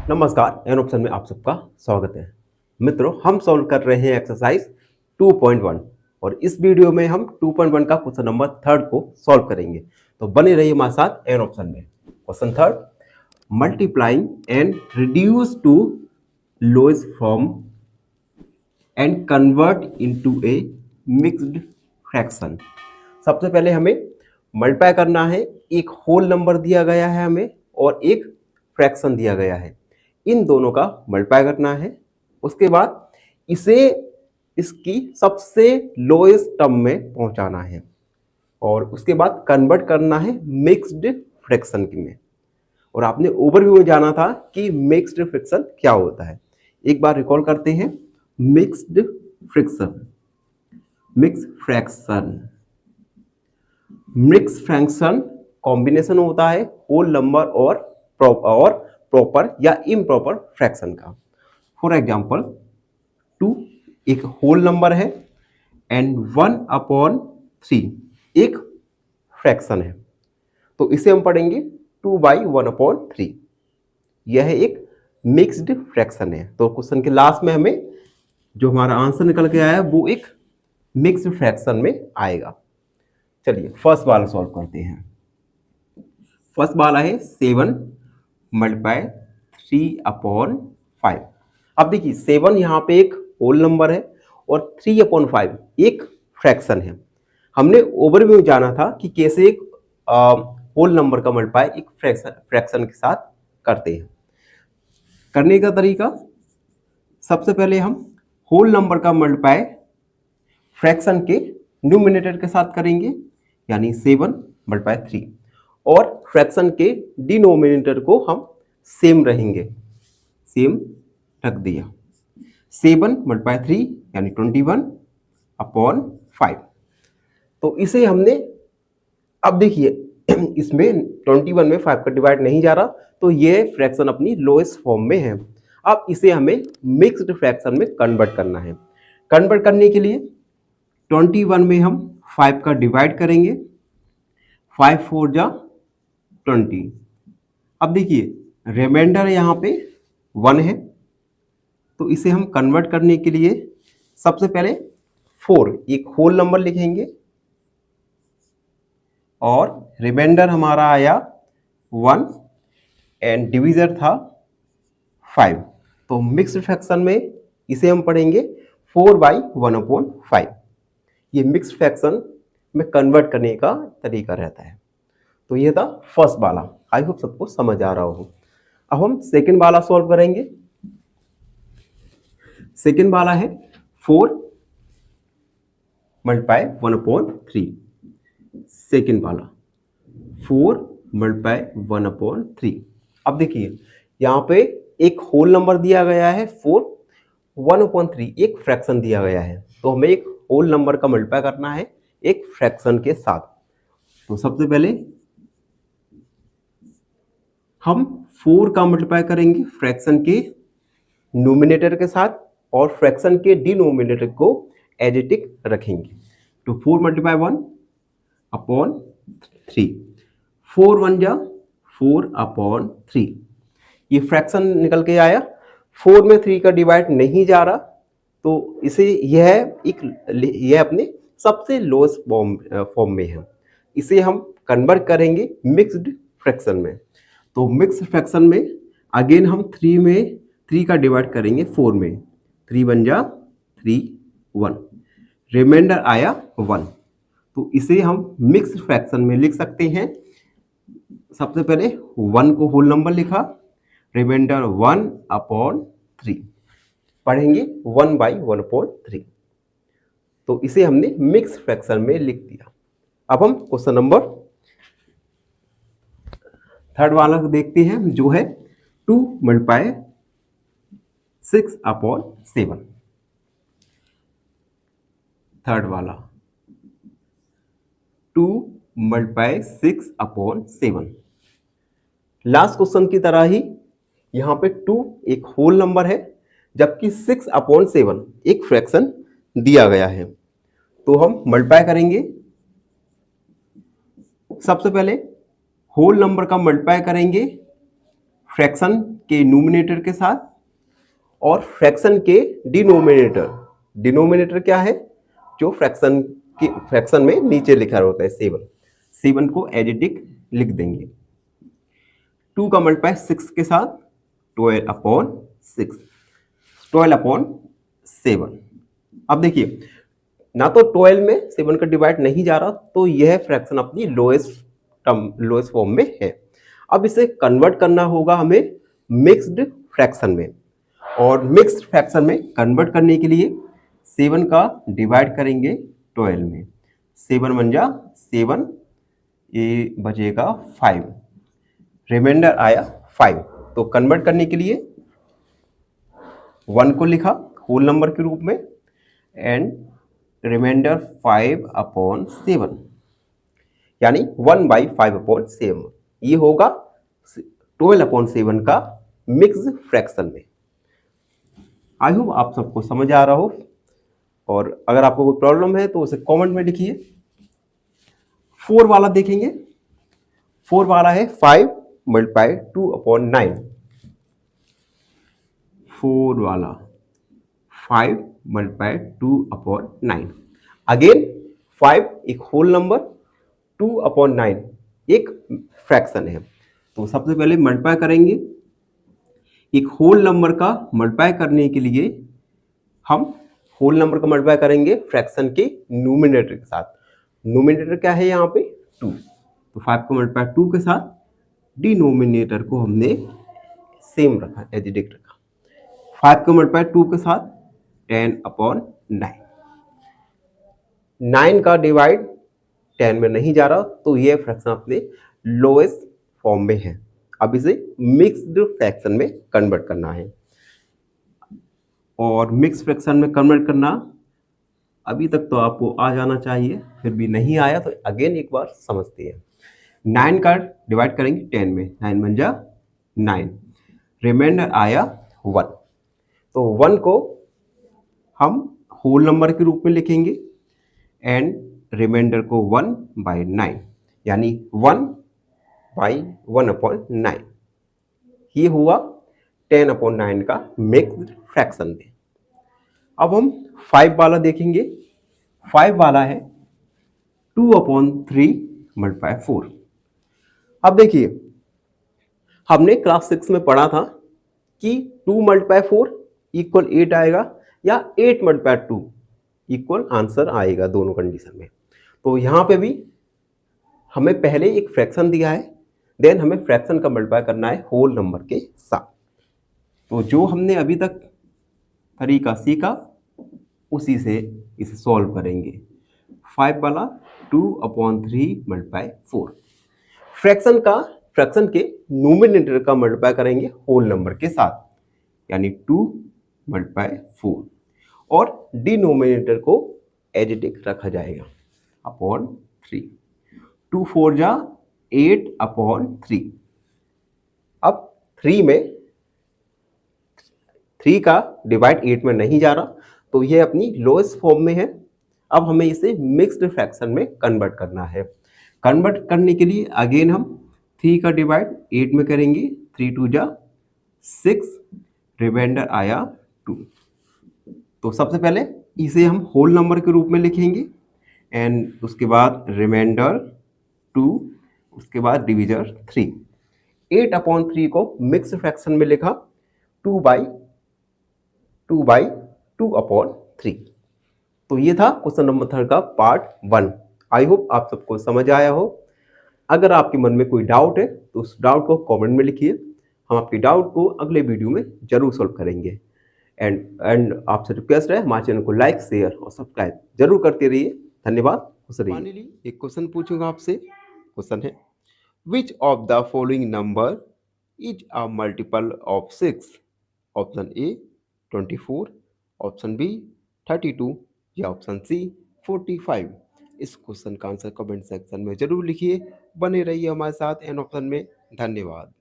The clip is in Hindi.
नमस्कार, एन ऑप्शन में आप सबका स्वागत है। मित्रों, हम सॉल्व कर रहे हैं एक्सरसाइज 2.1 और इस वीडियो में हम 2.1 का क्वेश्चन नंबर 3 को सॉल्व करेंगे। तो बने रहिए हमारे साथ एन ऑप्शन में। Question 3, multiplying and reduce to lowest form and convert into a mixed fraction. सबसे पहले हमें मल्टीप्लाई करना है, एक होल नंबर दिया गया है हमें और एक फ्रैक्शन दिया गया है, इन दोनों का मल्टीप्लाई करना है। उसके बाद इसे इसकी सबसे लोएस्ट टर्म में पहुंचाना है और उसके बाद कन्वर्ट करना है मिक्स्ड फ्रैक्शन में। और आपने ओवरव्यू में जाना था कि मिक्स्ड फ्रैक्शन क्या होता है। एक बार रिकॉल करते हैं। Mixed fraction, mix fraction combination होता है होल नंबर और प्रॉपर या इम्प्रॉपर फ्रैक्शन का। फॉर एग्जाम्पल 2 एक होल नंबर है एंड 1/3 एक फ्रैक्शन है, तो इसे हम पढ़ेंगे 2/1/3। यह एक मिक्स्ड फ्रैक्शन है। तो क्वेश्चन के लास्ट में हमें जो हमारा आंसर निकल के आया वो एक मिक्स्ड फ्रैक्शन में आएगा। चलिए फर्स्ट वाला सॉल्व करते हैं। फर्स्ट वाला है 7 मल्टीप्लाई 3/5। अब देखिए 7 यहाँ पे एक होल नंबर है और 3/5 एक फ्रैक्शन है। हमने ओवरव्यू जाना था कि कैसे एक होल नंबर का मल्टीप्लाई एक फ्रैक्शन के साथ करते हैं। करने का तरीका, सबसे पहले हम होल नंबर का मल्टीप्लाई फ्रैक्शन के न्यूमिनेटर के साथ करेंगे, यानी 7 मल्टीप्लाई 3, और फ्रैक्शन के डिनोमिनेटर को हम सेम रहेंगे, सेम रख दिया। 7 मल्टीप्लाई 3 यानी 21/5। तो इसे हमने, अब देखिए इसमें 21 में 5 का डिवाइड नहीं जा रहा, तो ये फ्रैक्शन अपनी लोएस्ट फॉर्म में है। अब इसे हमें मिक्स्ड फ्रैक्शन में कन्वर्ट करना है। कन्वर्ट करने के लिए 21 में हम 5 का डिवाइड करेंगे, 5 4 जा 20। अब देखिए रिमाइंडर यहाँ पे 1 है, तो इसे हम कन्वर्ट करने के लिए सबसे पहले 4 एक होल नंबर लिखेंगे और रिमाइंडर हमारा आया 1 एंड डिवीजर था 5। तो मिक्स्ड फ्रैक्शन में इसे हम पढ़ेंगे 4/1/5। ये मिक्स्ड फ्रैक्शन में कन्वर्ट करने का तरीका रहता है। तो ये था फर्स्ट वाला, आई होप सबको समझ आ रहा हो। अब हम सेकंड वाला सॉल्व करेंगे। सेकंड वाला है 4 मल्टीप्लाई 1/3। सेकंड वाला 4 मल्टीप्लाई 1/3। अब देखिए यहाँ पे एक होल नंबर दिया गया है 4, 1/3 एक फ्रैक्शन दिया गया है, तो हमें एक होल नंबर का मल्टीप्लाई करना है एक फ्रैक्शन के साथ। तो सबसे पहले हम 4 का मल्टीप्लाई करेंगे फ्रैक्शन के न्यूमिनेटर के साथ और फ्रैक्शन के डिनोमिनेटर को एज इट इज रखेंगे। तो 4 मल्टीप्लाई 1/3, 4 1 जा 4/3। ये फ्रैक्शन निकल के आया। 4 में 3 का डिवाइड नहीं जा रहा, तो इसे यह अपने सबसे लोएस्ट फॉर्म में है। इसे हम कन्वर्ट करेंगे मिक्स्ड फ्रैक्शन में। तो मिक्स्ड फ्रैक्शन में अगेन हम 3 का डिवाइड करेंगे 4 में, 3 1 जा 3 1, रिमाइंडर आया 1। तो इसे हम मिक्स्ड फ्रैक्शन में लिख सकते हैं। सबसे पहले 1 को होल नंबर लिखा, रिमाइंडर 1/3, पढ़ेंगे 1/1/3। तो इसे हमने मिक्स्ड फ्रैक्शन में लिख दिया। अब हम क्वेश्चन नंबर थर्ड वाला को देखते हैं, जो है 2 मल्टीप्लाई 6/7। थर्ड वाला 2 मल्टीप्लाई 6/7। लास्ट क्वेश्चन की तरह ही यहाँ पे 2 एक होल नंबर है, जबकि 6/7 एक फ्रैक्शन दिया गया है। तो हम मल्टीप्लाई करेंगे। सबसे पहले होल नंबर का मल्टीप्लाई करेंगे फ्रैक्शन के न्यूमिनेटर के साथ और फ्रैक्शन के डिनोमिनेटर। डिनोमिनेटर क्या है? जो फ्रैक्शन में नीचे लिखा होता है 7 को एडिटिक लिख देंगे। 2 का मल्टीप्लाई 6 के साथ 12/6, 12/7। अब देखिए, ना तो 12 में 7 का डिवाइड नहीं जा रहा, तो यह फ्रैक्शन अपनी लोएस्ट फॉर्म में है। अब इसे कन्वर्ट करना होगा हमें मिक्स्ड फ्रैक्शन में, और मिक्स्ड फ्रैक्शन में कन्वर्ट करने के लिए 7 का डिवाइड करेंगे 12 में। 7 बन जा 7, ये बचेगा 5, रिमाइंडर आया 5। तो कन्वर्ट करने के लिए 1 को लिखा होल नंबर के रूप में एंड रिमाइंडर 5/7, यानी 1/5/7। ये होगा 12/7 का मिक्स फ्रैक्शन में। आई होप आप सबको समझ आ रहा हो, और अगर आपको कोई प्रॉब्लम है तो उसे कमेंट में लिखिए। 4 वाला देखेंगे। 4 वाला है 5 × 2/9। 4 वाला 5 × 2/9। अगेन 5 एक होल नंबर, 2/9 एक फ्रैक्शन है। तो सबसे पहले मल्टीप्लाई करेंगे। एक होल नंबर का मल्टीप्लाई करने के लिए हम होल नंबर का मल्टीप्लाई करेंगे फ्रैक्शन के न्यूमिनेटर के साथ। न्यूमिनेटर क्या है यहाँ पे? 2। तो 5 को मल्टीप्लाई 2 के साथ, डिनोमिनेटर को हमने सेम रखा, एडिटिक रखा। 5 को मल्टीप्लाई 2 के साथ 10/9। 9 का डिवाइड 10 में नहीं जा रहा, तो ये फ्रैक्शन अपने लोएस्ट फॉर्म में है। अब इसे मिक्स्ड फ्रैक्शन में कन्वर्ट करना है, और मिक्स फ्रैक्शन में कन्वर्ट करना अभी तक तो आपको आ जाना चाहिए, फिर भी नहीं आया तो अगेन एक बार समझते हैं। 9 का डिवाइड करेंगे 10 में, 9 बन जा 9, रिमाइंडर आया 1। तो 1 को हम होल नंबर के रूप में लिखेंगे एंड रिमाइंडर को 1/9, यानी 1/1/9। ये हुआ 10/9 का मिक्स्ड फ्रैक्शन में। अब हम 5 वाला देखेंगे। 5 वाला है 2/3 × 4। अब देखिए, हमने क्लास 6 में पढ़ा था कि 2 × 4 = 8 आएगा, या 8 × 2 = आंसर आएगा, दोनों कंडीशन में। तो यहाँ पे भी हमें पहले एक फ्रैक्शन दिया है, देन हमें फ्रैक्शन का मल्टीप्लाई करना है होल नंबर के साथ। तो जो हमने अभी तक तरीका सीखा उसी से इसे सॉल्व करेंगे। 5 वाला 2/3 × 4। फ्रैक्शन के न्यूमिनेटर का मल्टीप्लाई करेंगे होल नंबर के साथ, यानी 2 × 4, और डिनोमिनेटर को एडिटिक रखा जाएगा /3। 2 4 जा 8/3। अब 3 में 3 का डिवाइड 8 में नहीं जा रहा, तो ये अपनी लोएस्ट फॉर्म में है। अब हमें इसे मिक्स्ड फ्रैक्शन में कन्वर्ट करना है। कन्वर्ट करने के लिए अगेन हम 3 का डिवाइड 8 में करेंगे, 3 2 जा 6, रिमाइंडर आया 2। तो सबसे पहले इसे हम होल नंबर के रूप में लिखेंगे एंड उसके बाद रिमाइंडर 2, उसके बाद डिविजर 3। 8/3 को मिक्स फ्रैक्शन में लिखा 2/2/3। तो ये था क्वेश्चन नंबर 3 का पार्ट 1। आई होप आप सबको समझ आया हो। अगर आपके मन में कोई डाउट है तो उस डाउट को कमेंट में लिखिए, हम आपके डाउट को अगले वीडियो में जरूर सॉल्व करेंगे। एंड आपसे रिक्वेस्ट है, हमारे चैनल को लाइक, शेयर और सब्सक्राइब जरूर करते रहिए। धन्यवाद, खुश रहिए। फाइनली एक क्वेश्चन पूछूंगा आपसे। क्वेश्चन है, which of the following number is a multiple of 6? Option A 24, option B 32, या ऑप्शन सी 45। इस क्वेश्चन का आंसर कमेंट सेक्शन में जरूर लिखिए। बने रहिए हमारे साथ एन ऑप्शन में। धन्यवाद।